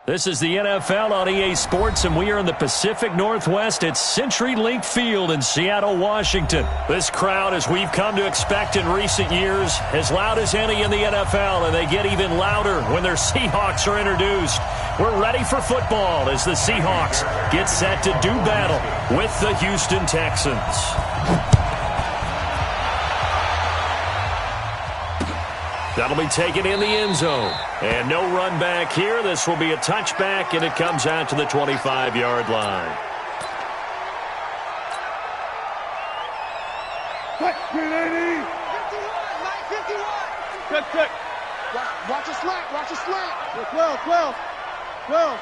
This is the NFL on EA Sports, and we are in the Pacific Northwest at CenturyLink Field in Seattle, Washington. This crowd, as we've come to expect in recent years, as loud as any in the NFL, and they get even louder when their Seahawks are introduced. We're ready for football as the Seahawks get set to do battle with the Houston Texans. That'll be taken in the end zone. And no run back here. This will be a touchback, and it comes out to the 25-yard line. Quick, 380. 51, Mike, 51. Quick. Watch a slant, watch a slant. 12. Go.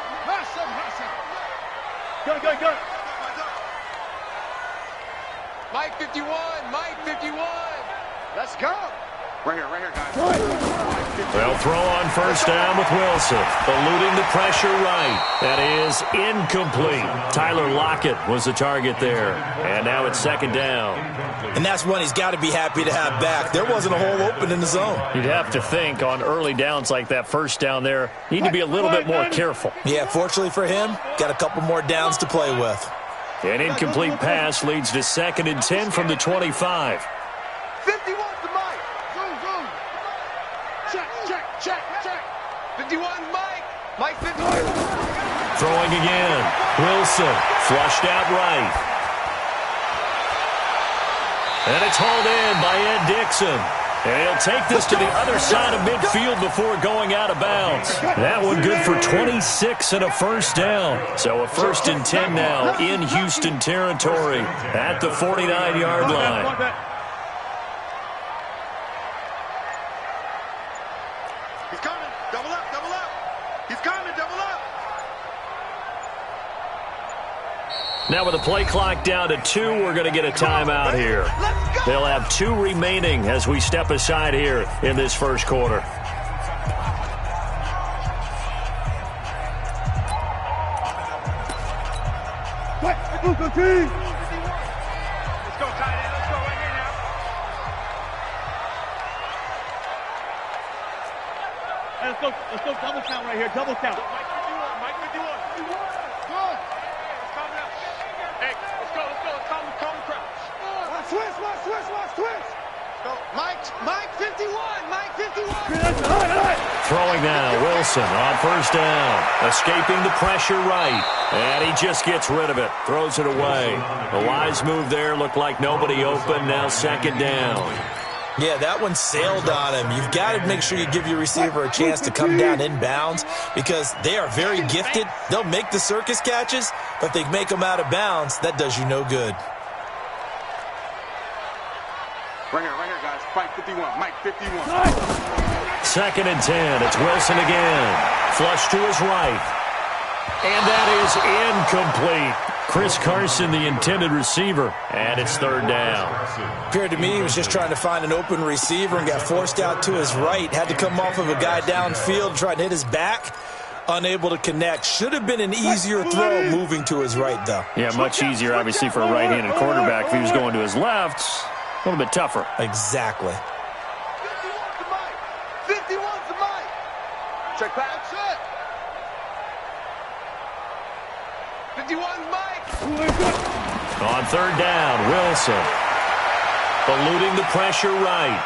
Mike 51, Mike 51. Let's go. Right here, guys. They'll throw on first down with Wilson. Eluding the pressure right. That is incomplete. Tyler Lockett was the target there. And now it's second down. And that's one he's got to be happy to have back. There wasn't a hole open in the zone. You'd have to think on early downs like that first down there, you need to be a little bit more careful. Yeah, fortunately for him, got a couple more downs to play with. An incomplete pass leads to 2nd and 10 from the 25. 51 to Mike. Zoom. Check. 51, Mike. Mike 51. Throwing again. Wilson flushed out right. And it's hauled in by Ed Dixon. And he'll take this to the other side of midfield before going out of bounds. That one good for 26 and a first down. So a 1st and 10 now in Houston territory at the 49-yard line. He's coming. Double up. He's coming. Double up. Now with the play clock down to 2, we're going to get a timeout here. They'll have 2 remaining as we step aside here in this first quarter. Let's go, tight end. Let's go right here now. Hey, let's go double count right here. Double count. Mike 51. Good. Hey, let's go. Calm the crowd. Switch. Go. Mike 51. Mike 51. Throwing now, Wilson on first down. Escaping the pressure right. And he just gets rid of it. Throws it away. A wise move there. Looked like nobody open. Now 2nd down. Yeah, that one sailed on him. You've got to make sure you give your receiver a chance to come down inbounds because they are very gifted. They'll make the circus catches, but if they make them out of bounds, that does you no good. Right here, guys. Mike 51. 2nd and 10. It's Wilson again. Flush to his right. And that is incomplete. Chris Carson, the intended receiver, and it's 3rd down. Appeared to me he was just trying to find an open receiver and got forced out to his right. Had to come off of a guy downfield, try to hit his back. Unable to connect. Should have been an easier throw moving to his right, though. Yeah, much easier, obviously, for a right-handed quarterback. If he was going to his left, a little bit tougher. Exactly. 51 to Mike. Check back. 51 Mike. On 3rd down, Wilson. Eluding the pressure right.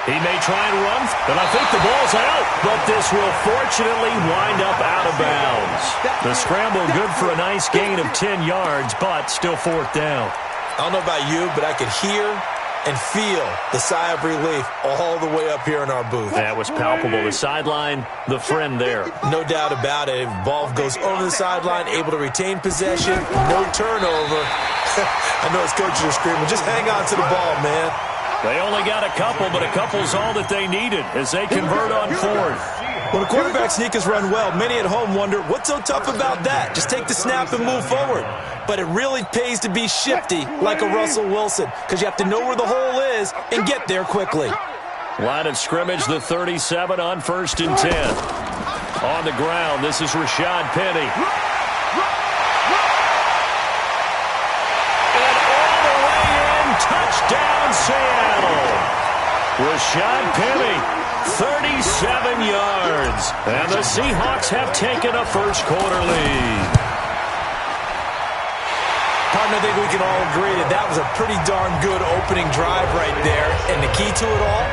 He may try and run, but I think the ball's out. But this will fortunately wind up out of bounds. The scramble good for a nice gain of 10 yards, but still 4th down. I don't know about you, but I could hear and feel the sigh of relief all the way up here in our booth. That was palpable. The sideline, the friend there. No doubt about it. Ball goes over the sideline, able to retain possession, no turnover. I know his coaches are screaming, just hang on to the ball, man. They only got a couple, but a couple's all that they needed as they convert on 4th. When a quarterback sneak has run well, many at home wonder, what's so tough about that? Just take the snap and move forward. But it really pays to be shifty like a Russell Wilson because you have to know where the hole is and get there quickly. Line of scrimmage, the 37 on 1st and 10. On the ground, this is Rashad Penny. And all the way in, touchdown Seattle. Rashad Penny 37 yards. And the Seahawks have taken a first-quarter lead. Partner, I think we can all agree that that was a pretty darn good opening drive right there. And the key to it all,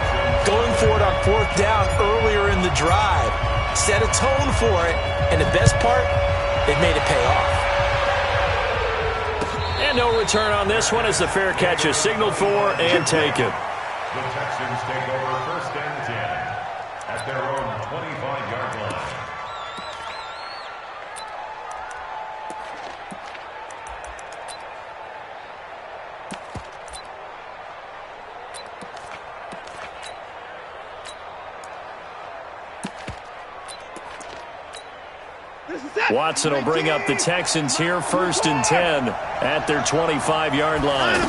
going for it on fourth down earlier in the drive. Set a tone for it. And the best part, they made it pay off. And no return on this one as the fair catch is signaled for and taken. The Texans take over first and 10 at their own 25-yard line. Watson will bring up the Texans here first and 10 at their 25-yard line.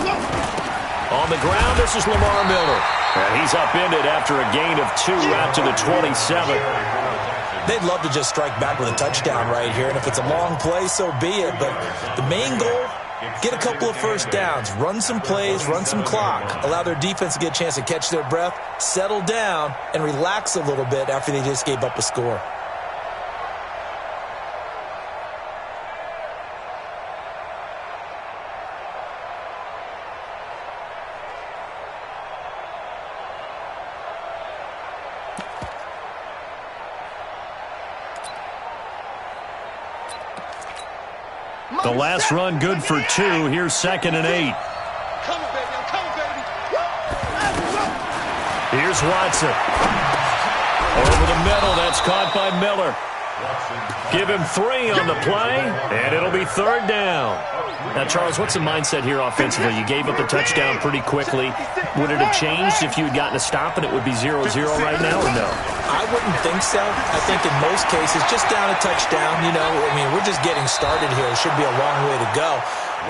On the ground, this is Lamar Miller. And he's upended after a gain of 2 out to the 27. They'd love to just strike back with a touchdown right here. And if it's a long play, so be it. But the main goal, get a couple of first downs, run some plays, run some clock, allow their defense to get a chance to catch their breath, settle down, and relax a little bit after they just gave up a score. The last run good for 2. Here's 2nd and 8. Come, baby. Come, baby. Here's Watson. Over the middle. That's caught by Miller. Give him 3 on the play, and it'll be 3rd down. Now, Charles, what's the mindset here offensively? You gave up the touchdown pretty quickly. Would it have changed if you had gotten a stop and it would be 0-0 right now, or no? I wouldn't think so. I think in most cases, just down a touchdown, you know, I mean, we're just getting started here. It should be a long way to go.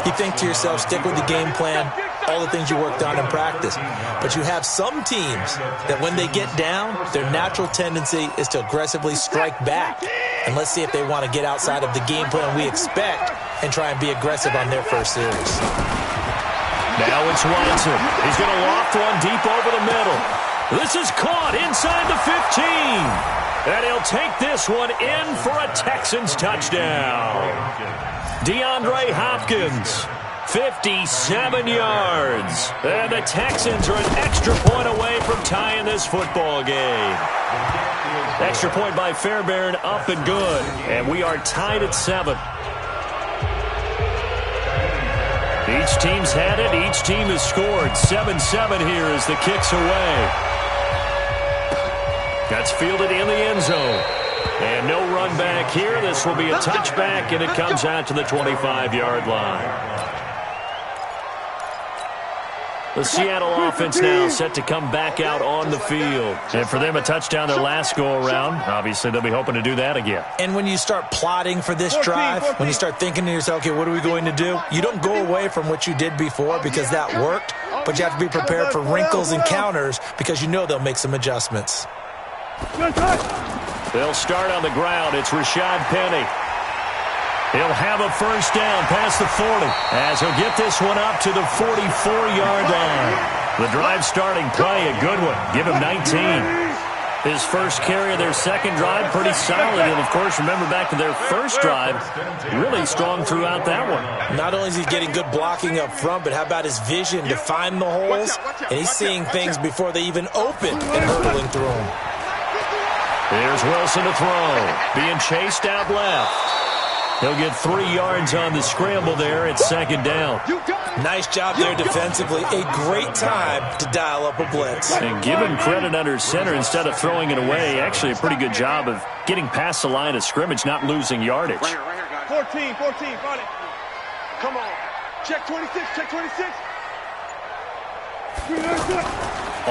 You think to yourself, stick with the game plan, all the things you worked on in practice. But you have some teams that when they get down, their natural tendency is to aggressively strike back. And let's see if they want to get outside of the game plan we expect and try and be aggressive on their first series. Now it's Watson. He's going to loft one deep over the middle. This is caught inside the 15. And he'll take this one in for a Texans touchdown. DeAndre Hopkins, 57 yards. And the Texans are an extra point away from tying this football game. Extra point by Fairbairn, up and good. And we are tied at 7. Each team's had it. Each team has scored. 7-7 here as the kick's away. That's fielded in the end zone. And no run back here. This will be a touchback, and it comes out to the 25-yard line. The Seattle offense now set to come back out on the field. And for them, a touchdown their last go-around. Obviously, they'll be hoping to do that again. And when you start plotting for this drive, when you start thinking to yourself, okay, what are we going to do? You don't go away from what you did before because that worked, but you have to be prepared for wrinkles and counters because you know they'll make some adjustments. They'll start on the ground. It's Rashad Penny. He'll have a first down past the 40 as he'll get this one up to the 44-yard line. The drive starting play, a good one. Give him 19. His first carry of their second drive, pretty solid. And, of course, remember back to their first drive, really strong throughout that one. Not only is he getting good blocking up front, but how about his vision to find the holes? And he's seeing things before they even open and hurdling through them. Here's Wilson to throw. Being chased out left. He'll get 3 yards on the scramble there at second down. Nice job there defensively. A great time to dial up a blitz. And give him credit under center instead of throwing it away. Actually a pretty good job of getting past the line of scrimmage, not losing yardage. Right here, guys. 14, got it. Come on. Check 26, check 26.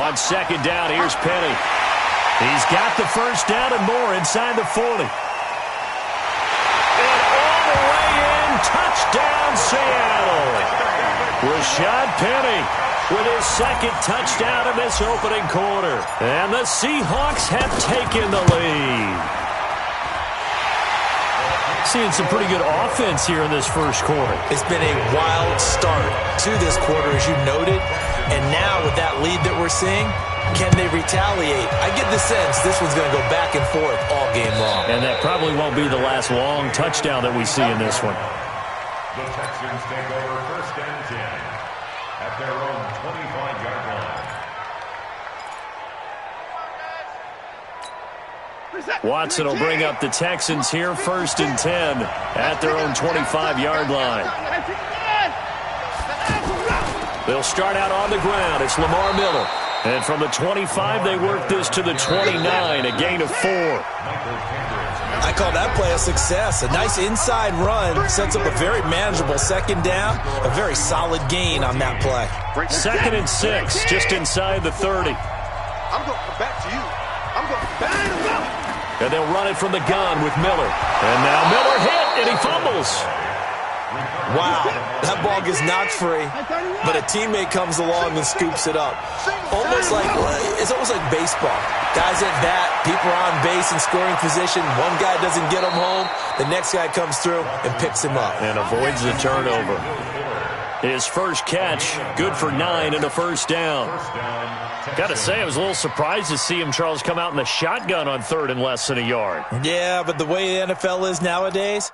On second down, here's Penny. He's got the first down and more inside the 40. Touchdown, Seattle. Rashad Penny with his second touchdown in this opening quarter. And the Seahawks have taken the lead. Seeing some pretty good offense here in this first quarter. It's been a wild start to this quarter, as you noted. And now with that lead that we're seeing, can they retaliate? I get the sense this one's going to go back and forth all game long. And that probably won't be the last long touchdown that we see in this one. The Texans take over first and 10 at their own 25-yard line. Watson will bring up the Texans here first and 10 at their own 25-yard line. They'll start out on the ground. It's Lamar Miller. And from the 25, they work this to the 29, a gain of 4. I call that play a success. A nice inside run sets up a very manageable second down, a very solid gain on that play. Second and 6, just inside the 30. I'm going to come back to you. I'm going to come back. And they'll run it from the gun with Miller. And now Miller hit, and he fumbles. Wow, that ball gets knocked free, but a teammate comes along and scoops it up. It's almost like baseball. Guys at bat, people are on base in scoring position. One guy doesn't get him home. The next guy comes through and picks him up. And avoids the turnover. His first catch, good for 9 and a first down. Got to say, I was a little surprised to see him, Charles, come out in the shotgun on third and less than a yard. Yeah, but the way the NFL is nowadays,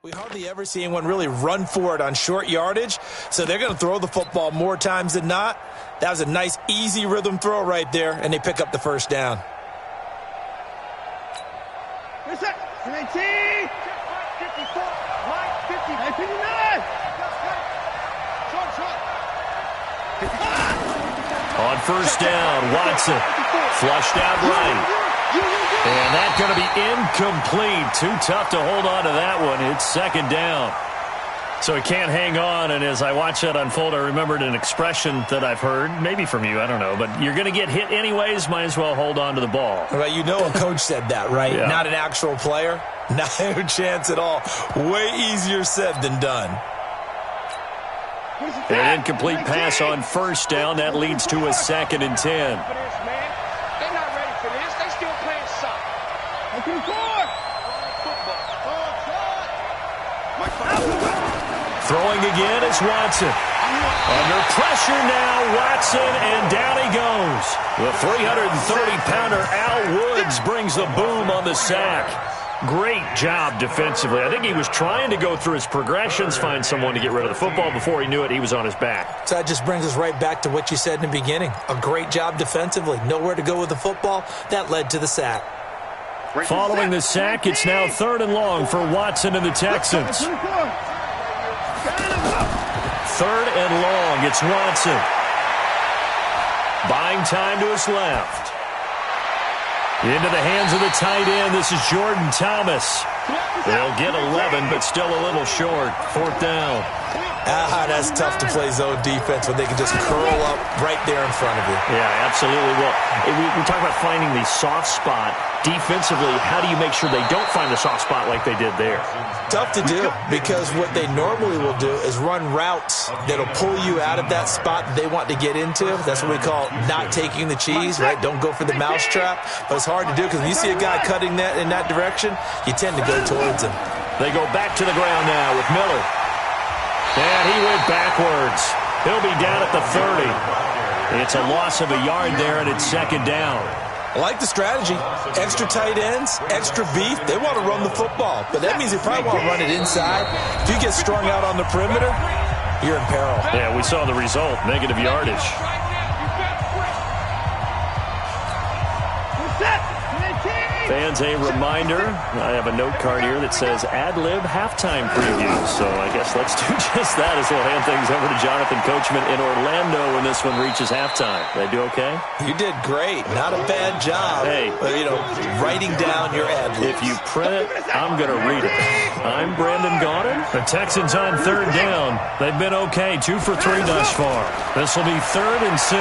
we hardly ever see anyone really run for it on short yardage, so they're going to throw the football more times than not. That was a nice, easy rhythm throw right there, and they pick up the first down. On first down, Watson flushed out right. And that's going to be incomplete. Too tough to hold on to that one. It's second down. So he can't hang on, and as I watch that unfold, I remembered an expression that I've heard, maybe from you, I don't know, but you're going to get hit anyways, might as well hold on to the ball. Well, you know a coach said that, right? Yeah. Not an actual player. No chance at all. Way easier said than done. An incomplete pass on first down. That leads to a second and 10. They're not ready for this. They still playing soccer. Throwing again is Watson. Under pressure now, Watson, and down he goes. The 330-pounder Al Woods brings the boom on the sack. Great job defensively. I think he was trying to go through his progressions, find someone to get rid of the football. Before he knew it, he was on his back. So that just brings us right back to what you said in the beginning. A great job defensively. Nowhere to go with the football. That led to the sack. Following the sack, it's now third and long for Watson and the Texans. Third and long, it's Watson. Buying time to his left. Into the hands of the tight end, this is Jordan Thomas. They'll get 11, but still a little short. Fourth down. That's tough to play zone defense when they can just curl up right there in front of you. Yeah, absolutely. Well, we talk about finding the soft spot. Defensively, how do you make sure they don't find the soft spot like they did there? Tough to do, because what they normally will do is run routes that'll pull you out of that spot that they want to get into. That's what we call not taking the cheese, right? Don't go for the mousetrap. But it's hard to do, because when you see a guy cutting that in that direction, you tend to go towards him. They go back to the ground now with Miller. And he went backwards. He'll be down at the 30. It's a loss of a yard there, and it's second down. I like the strategy. Extra tight ends, extra beef. They want to run the football, but that means they probably want to run it inside. If you get strung out on the perimeter, you're in peril. Yeah, we saw the result, negative yardage. Fans, a reminder, I have a note card here that says ad-lib halftime preview. So I guess let's do just that as we'll hand things over to Jonathan Coachman in Orlando when this one reaches halftime. Did I do okay? You did great. Not a bad job. Hey. Writing down your ad-libs. If you print it, I'm going to read it. I'm Brandon Gaudin. The Texans on third down. They've been okay, 2 for 3 thus far. This will be third and 6.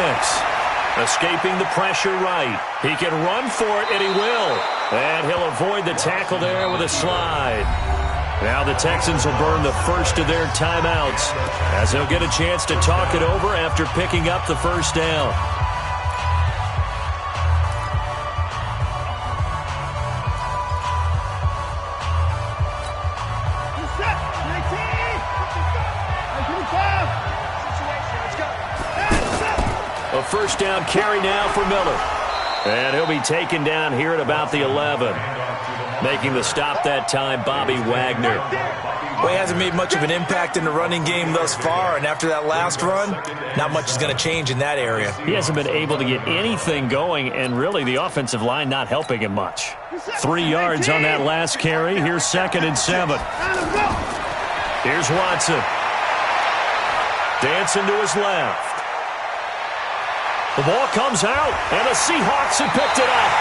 Escaping the pressure right. He can run for it, and he will. And he'll avoid the tackle there with a slide. Now the Texans will burn the first of their timeouts as they'll get a chance to talk it over after picking up the first down. first down carry now for Miller. And he'll be taken down here at about the 11. Making the stop that time, Bobby Wagner. Well, he hasn't made much of an impact in the running game thus far, and after that last run, not much is going to change in that area. He hasn't been able to get anything going, and really the offensive line not helping him much. 3 yards on that last carry. Here's 2nd and 7. Here's Watson. Dancing to his left. The ball comes out, and the Seahawks have picked it up.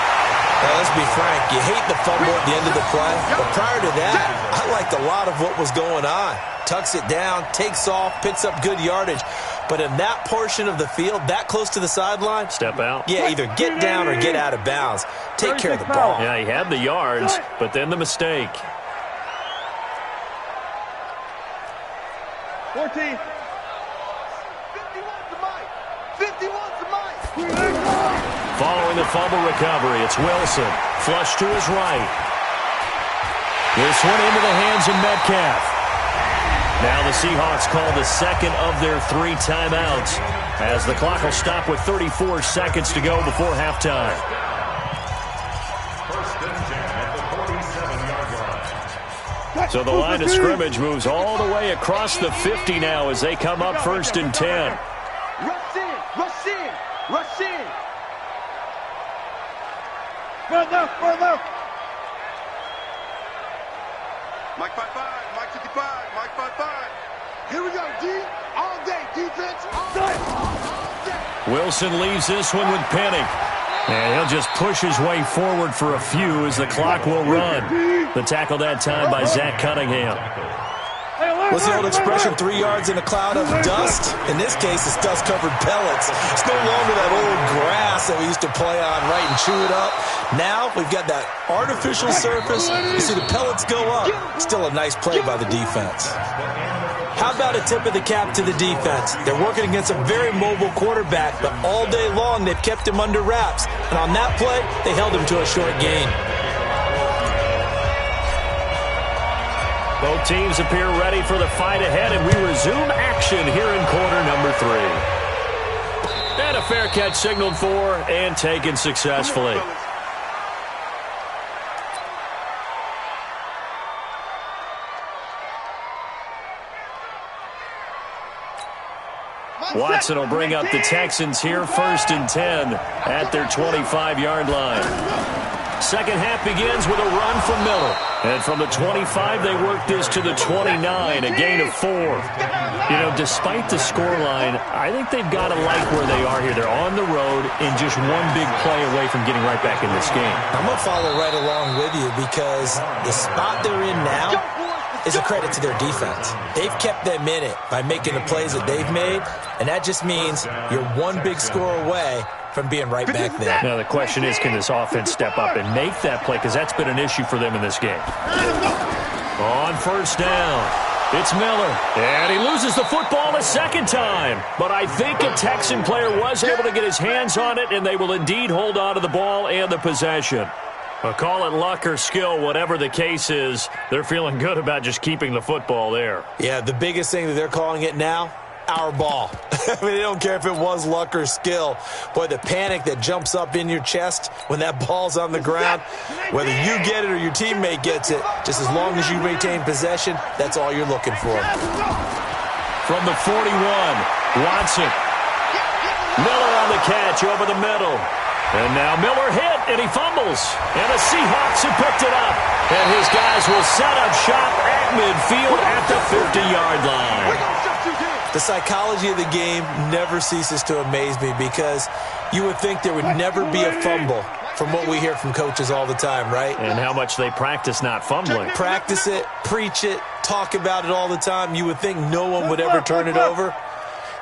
Now, let's be frank, you hate the fumble at the end of the play, but prior to that, I liked a lot of what was going on. Tucks it down, takes off, picks up good yardage. But in that portion of the field, that close to the sideline, step out. Yeah, either get down or get out of bounds. Take care of the ball. Yeah, he had the yards, but then the mistake. 14. 51's the mic. Following the fumble recovery, it's Wilson. Flush to his right. This one into the hands of Metcalf. Now the Seahawks call the second of their 3 timeouts as the clock will stop with 34 seconds to go before halftime. First and 10 at the 47-yard line. So the line of scrimmage moves all the way across the 50 now as they come up 1st and 10. Rush in, rush in, rush in. Further, further. Mike 5-5, Mike 55, Mike 5-5. Here we go, D. All day, defense, all day. Wilson leaves this one with Penning. And he'll just push his way forward for a few as the clock will run. The tackle that time by Zach Cunningham. What's the old expression, 3 yards in a cloud of dust? In this case, it's dust-covered pellets. It's no longer that old grass that we used to play on, right, and chew it up. Now, we've got that artificial surface. You see the pellets go up. Still a nice play by the defense. How about a tip of the cap to the defense? They're working against a very mobile quarterback, but all day long they've kept him under wraps. And on that play, they held him to a short gain. Both teams appear ready for the fight ahead, and we resume action here in quarter number 3. And a fair catch signaled for and taken successfully. Watson will bring up the Texans here, 1st and 10 at their 25-yard line. Second half begins with a run from Miller. And from the 25, they work this to the 29, a gain of 4. You know, despite the scoreline, I think they've got to like where they are here. They're on the road and just one big play away from getting right back in this game. I'm going to follow right along with you because the spot they're in now is a credit to their defense. They've kept them in it by making the plays that they've made, and that just means you're one big score away from being right back there. Now the question is, can this offense step up and make that play? Because that's been an issue for them in this game. On 1st down, it's Miller. And he loses the football a 2nd time. But I think a Texan player was able to get his hands on it, and they will indeed hold on to the ball and the possession. Well, call it luck or skill, whatever the case is, they're feeling good about just keeping the football there. Yeah, the biggest thing that they're calling it now, our ball. I mean, they don't care if it was luck or skill. Boy, the panic that jumps up in your chest when that ball's on the ground, whether you get it or your teammate gets it, just as long as you maintain possession, that's all you're looking for. From the 41, Watson. Miller on the catch over the middle. And now Miller hit, and he fumbles. And the Seahawks have picked it up. And his guys will set up shop at midfield at the 50-yard line. The psychology of the game never ceases to amaze me because you would think there would never be a fumble from what we hear from coaches all the time, right? And how much they practice not fumbling. Practice it, preach it, talk about it all the time. You would think no one would ever turn it over.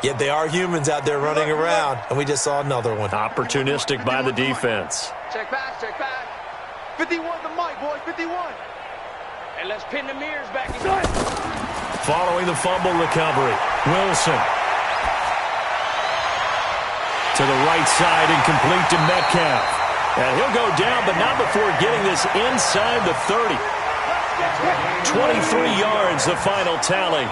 Yet they are humans out there running around, and we just saw another one. Opportunistic by the defense. Check back, check back. 51 the mic, boys, 51. And let's pin the mirrors back in. Following the fumble recovery, Wilson. To the right side and complete to Metcalf. And he'll go down, but not before getting this inside the 30. 23 yards, the final tally.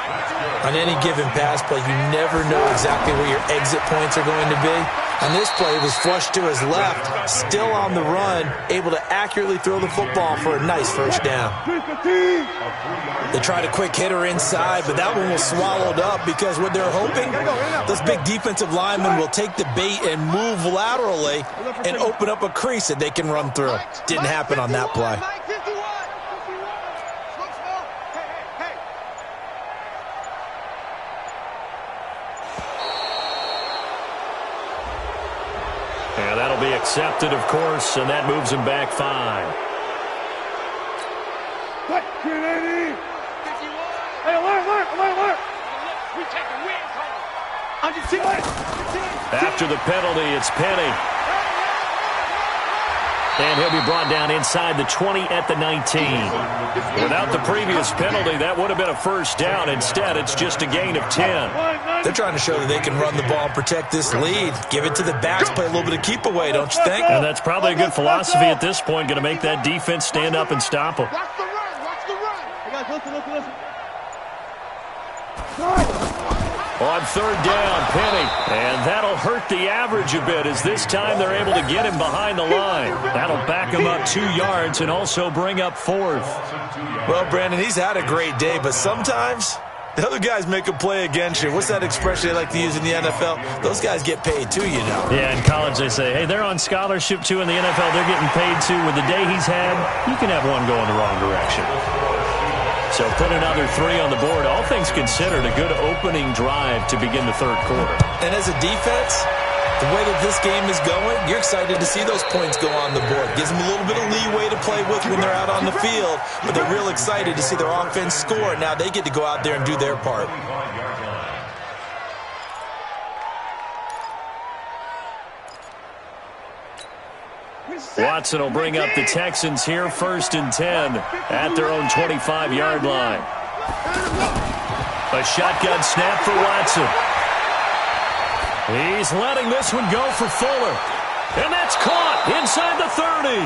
On any given pass play, you never know exactly where your exit points are going to be. On this play, it was flushed to his left, still on the run, able to accurately throw the football for a nice first down. They tried a quick hitter inside, but that one was swallowed up because what they're hoping, those big defensive linemen will take the bait and move laterally and open up a crease that they can run through. Didn't happen on that play. And that'll be accepted, of course, and that moves him back 5. Hey, alert! We take the win, After the penalty, it's Penny. And he'll be brought down inside the 20 at the 19. Without the previous penalty, that would have been a first down. Instead, it's just a gain of 10. They're trying to show that they can run the ball and protect this lead. Give it to the backs, play a little bit of keep away, don't you think? And that's probably a good philosophy at this point, going to make that defense stand up and stop them. Watch the run! Hey, guys, listen. On third down, Penny. And that'll hurt the average a bit as this time they're able to get him behind the line. That'll back him up 2 yards and also bring up 4th. Well, Brandon, he's had a great day, but sometimes the other guys make a play against you. What's that expression they like to use in the NFL? Those guys get paid too, you know. Yeah, in college they say, hey, they're on scholarship too. In the NFL, they're getting paid too. With the day he's had, you can have one go in the wrong direction. So put another 3 on the board. All things considered, a good opening drive to begin the third quarter. And as a defense, the way that this game is going, you're excited to see those points go on the board. Gives them a little bit of leeway to play with when they're out on the field, but they're real excited to see their offense score. Now they get to go out there and do their part. Watson will bring up the Texans here, 1st and 10 at their own 25-yard line. A shotgun snap for Watson. He's letting this one go for Fuller. And that's caught inside the 30.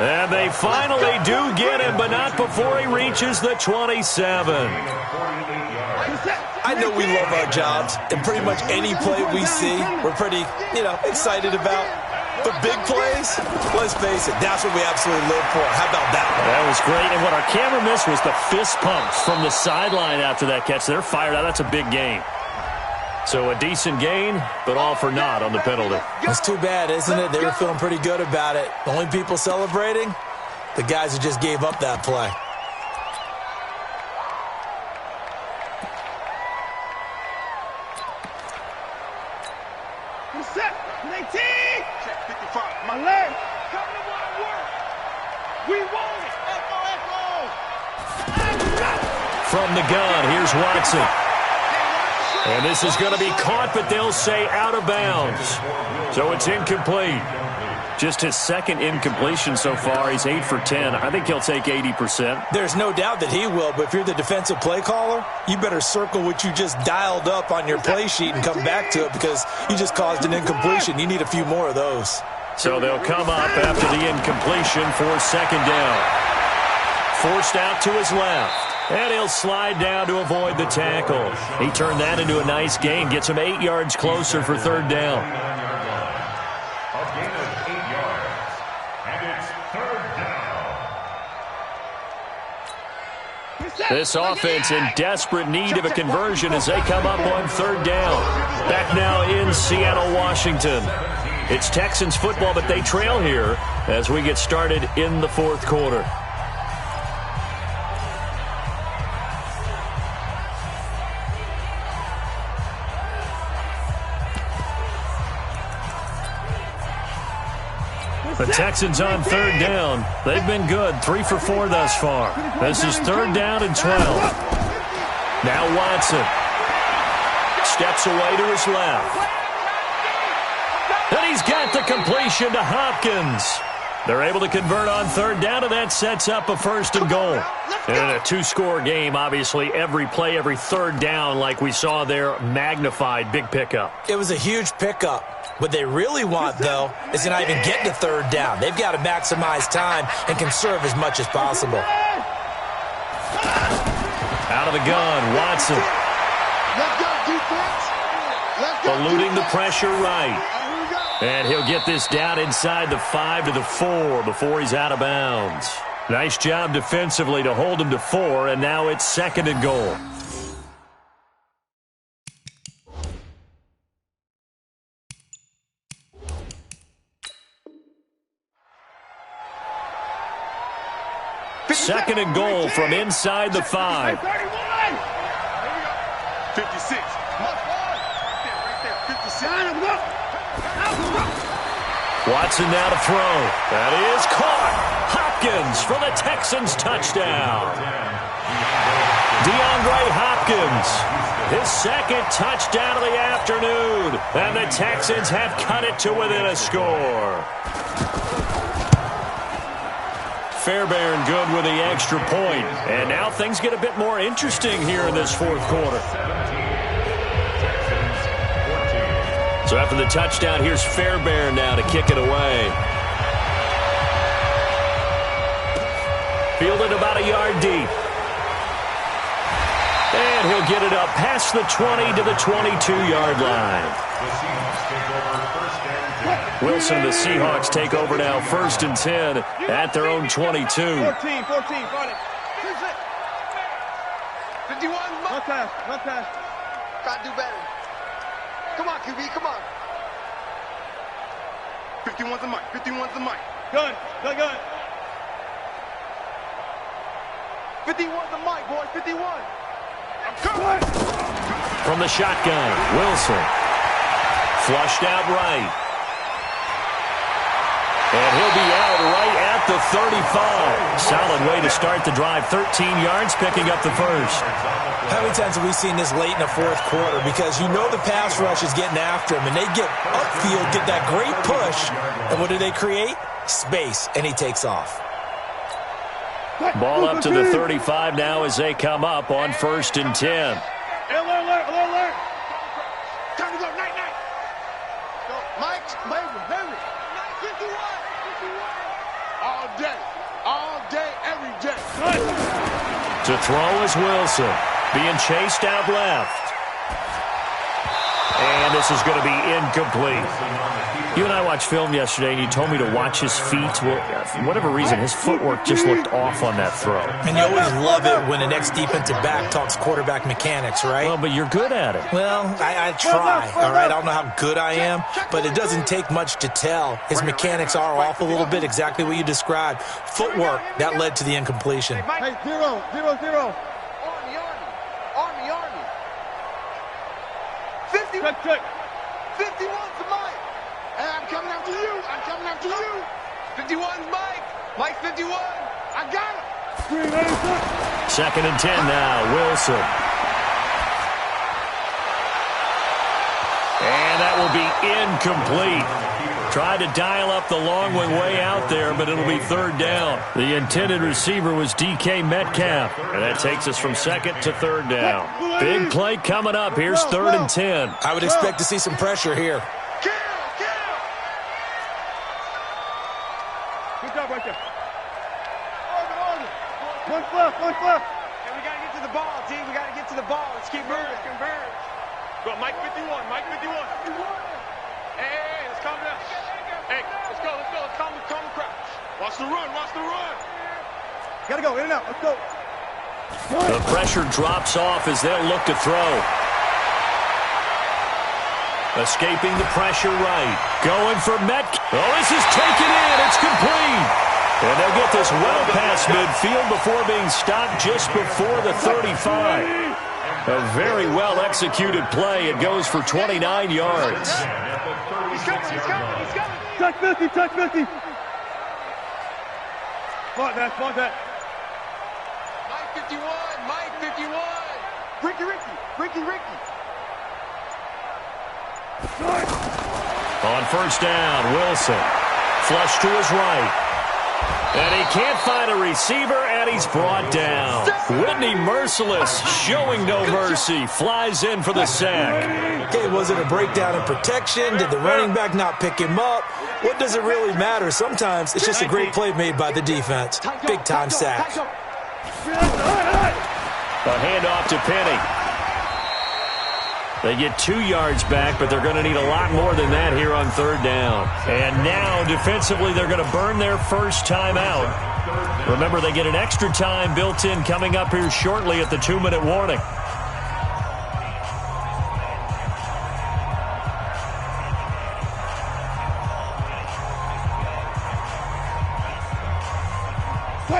And they finally do get him, but not before he reaches the 27. I know we love our jobs, and pretty much any play we see, we're pretty, excited about. But big plays, let's face it, that's what we absolutely live for. How about that one? That was great, and what our camera missed was the fist pumps from the sideline after that catch. They're fired out. That's a big gain. So a decent gain, but all for naught on the penalty. That's too bad, isn't it? They were feeling pretty good about it. The only people celebrating, the guys who just gave up that play. Set, 19! Check 55. My leg. Come to my work. We want it. Echo. From the gun, here's Watson. And this is going to be caught, but they'll say out of bounds. So it's incomplete. Just his second incompletion so far. He's 8 for 10. I think he'll take 80%. There's no doubt that he will, but if you're the defensive play caller, you better circle what you just dialed up on your play sheet and come back to it because you just caused an incompletion. You need a few more of those. So they'll come up after the incompletion for second down. Forced out to his left. And he'll slide down to avoid the tackle. He turned that into a nice gain. Gets him 8 yards closer for third down. A gain of 8 yards. And it's third down. This offense in desperate need of a conversion as they come up on third down. Back now in Seattle, Washington. It's Texans football, but they trail here as we get started in the fourth quarter. The Texans on third down. They've been good, 3 for 4 thus far. This is third down and 12. Now Watson steps away to his left. And he's got the completion to Hopkins. They're able to convert on third down, and that sets up a 1st and goal. And in a 2-score game, obviously, every play, every third down, like we saw there, magnified, big pickup. It was a huge pickup. What they really want, though, is to not even get to third down. They've got to maximize time and conserve as much as possible. the gun. Watson. Let's go, defense. Let's go, eluding the defense. pressure right. Here we go. And he'll get this down inside the 5 to the 4 before he's out of bounds. Nice job defensively to hold him to 4, and now it's 2nd and goal. Second and goal from inside the 5. 56. Right there. 56. Watson now to throw. That is caught. Hopkins for the Texans touchdown. DeAndre Hopkins, his 2nd touchdown of the afternoon. And the Texans have cut it to within a score. Fairbairn good with the extra point. And now things get a bit more interesting here in this 4th quarter. So after the touchdown, here's Fairbairn now to kick it away. Fielded about a yard deep. And he'll get it up past the 20 to the 22-yard line. Wilson, the Seahawks take over now 1st and 10 at their own 22. 14, 14, 40. 51. One pass. Gotta do better. Come on, QB, come on. 51's the mic. 51's the mic. Gun. 51's the mic, boy. 51. I'm coming. From the shotgun, Wilson. Flushed out right. And he'll be out right at the 35. Solid way to start the drive. 13 yards, picking up the 1st. How many times have we seen this late in the 4th quarter? Because you know the pass rush is getting after him, and they get upfield, get that great push, and what do they create? Space, and he takes off. Ball up to the 35 now as they come up on 1st and 10. Alert. Time to go. Night. Go. Mike, baby. 51. All day, every day. To throw is Wilson. Being chased out left. And this is going to be incomplete. You and I watched film yesterday, and you told me to watch his feet. Well, for whatever reason, his footwork just looked off on that throw. And you always love it when the next defensive back talks quarterback mechanics, right? Well, but you're good at it. Well, I try, all right? I don't know how good I am, but it doesn't take much to tell. His mechanics are off a little bit, exactly what you described. Footwork, that led to the incompletion. Hey, 0. Army. 50. Check. 51's the mic. Hey, I'm coming after you. 51's Mike. Mike 51. I got him. 2nd and 10 now. Wilson. And that will be incomplete. Tried to dial up the long one way out there, but it'll be 3rd down. The intended receiver was DK Metcalf. And that takes us from 2nd to 3rd down. Big play coming up. Here's 3rd and 10. I would expect to see some pressure here. Kill. Good job right there. One flip. Hey, we got to get to the ball, team. We got to get to the ball. Let's keep moving. Converge. Go, Mike 51. Hey, let's calm down. Hey, let's go. Let's calm the crowd. Watch the run. Gotta go, in and out. Let's go. The pressure drops off as they'll look to throw. Escaping the pressure right. Going for Metcalf. Oh, this is taken in. It's complete. And they'll get this well past midfield before being stopped just before the 35. A very well-executed play. It goes for 29 yards. He's coming. Touch 50. Spot that. Mike 51. Ricky. On 1st down, Wilson. Flush to his right. And he can't find a receiver, and he's brought down. Whitney Merciless, showing no mercy, flies in for the sack. Okay, was it a breakdown in protection? Did the running back not pick him up? What does it really matter? Sometimes it's just a great play made by the defense. Big-time sack. A handoff to Penny. They get 2 yards back, but they're going to need a lot more than that here on 3rd down. And now, defensively, they're going to burn their first timeout. Remember, they get an extra time built in coming up here shortly at the 2-minute warning.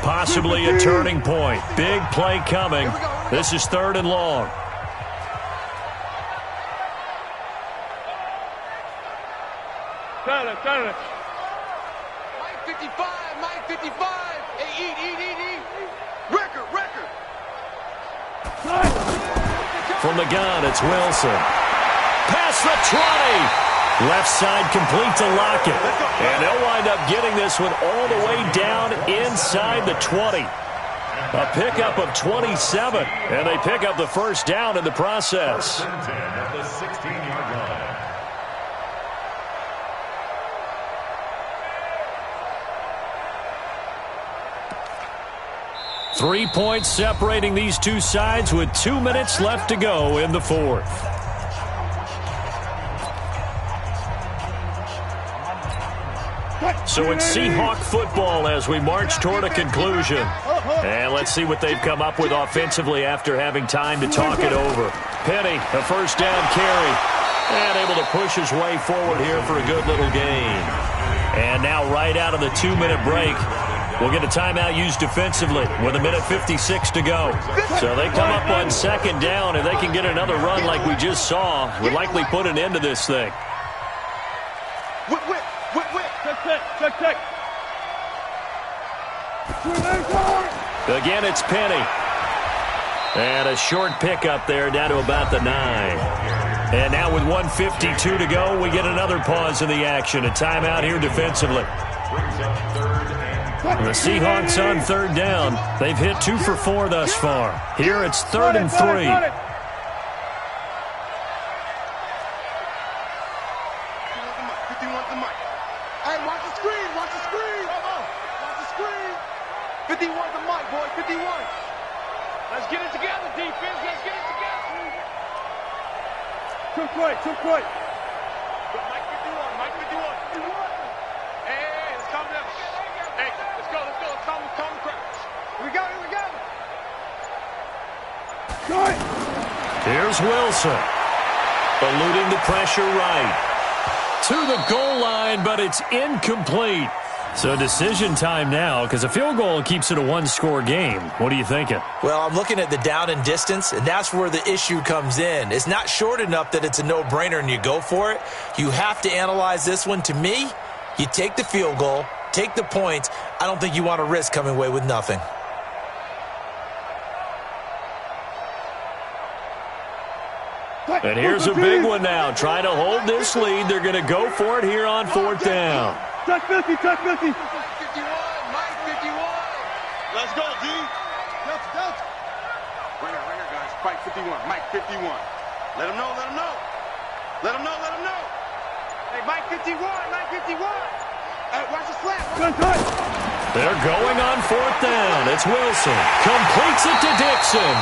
Possibly a turning point. Big play coming. This is 3rd and long. Silence. Mike 55. Hey, eat. Record. From the gun, it's Wilson. Past the 20. Left side complete to Lockett. And they'll wind up getting this one all the way down inside the 20. A pickup of 27. And they pick up the first down in the process. 10 at the 16-yard line. 3 points separating these two sides with 2 minutes left to go in the 4th. So it's Seahawk football as we march toward a conclusion. And let's see what they've come up with offensively after having time to talk it over. Penny, a first down carry. And able to push his way forward here for a good little gain. And now right out of the 2-minute break, we'll get a timeout used defensively with 1:56 to go. So they come up on 2nd down. If they can get another run like we just saw, would likely put an end to this thing. Whip. Check. Again, it's Penny. And a short pickup there down to about the 9. And now with 1:52 to go, we get another pause in the action. A timeout here defensively. The Seahawks on 3rd down. They've hit 2 for 4 thus far. Here it's 3rd and 3. Hey, watch the screen. Watch the screen. 51 to Mike, boy. 51. Let's get it together, defense. Let's get it together. Took right. Mike 51. Hey, let's calm down. Hey, let's go. Calm the crowd. Here we go. Good. Here's Wilson. Eluding the pressure right. To the goal line, but it's incomplete. So decision time now, because a field goal keeps it a 1-score game. What are you thinking? Well, I'm looking at the down and distance, and that's where the issue comes in. It's not short enough that it's a no-brainer and you go for it. You have to analyze this one. To me, you take the field goal, take the points. I don't think you want to risk coming away with nothing. And here's a big one now. Trying to hold this lead. They're going to go for it here on 4th down. Touch 50. Mike 51. Let's go, D. Delta. Ringer, guys. Mike 51. Mike 51. Let him know. Hey, Mike 51. Hey, watch the slap. They're going on 4th down. It's Wilson. Completes it to Dixon.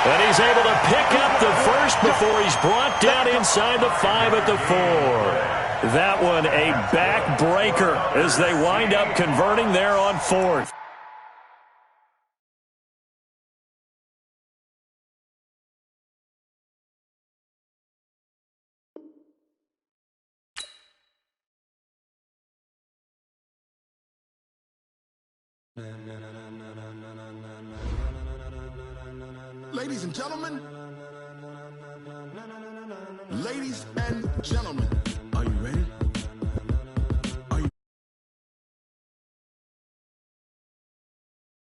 And he's able to pick up the first before he's brought down inside the 5 at the 4. That one a backbreaker as they wind up converting there on 4th. Ladies and gentlemen,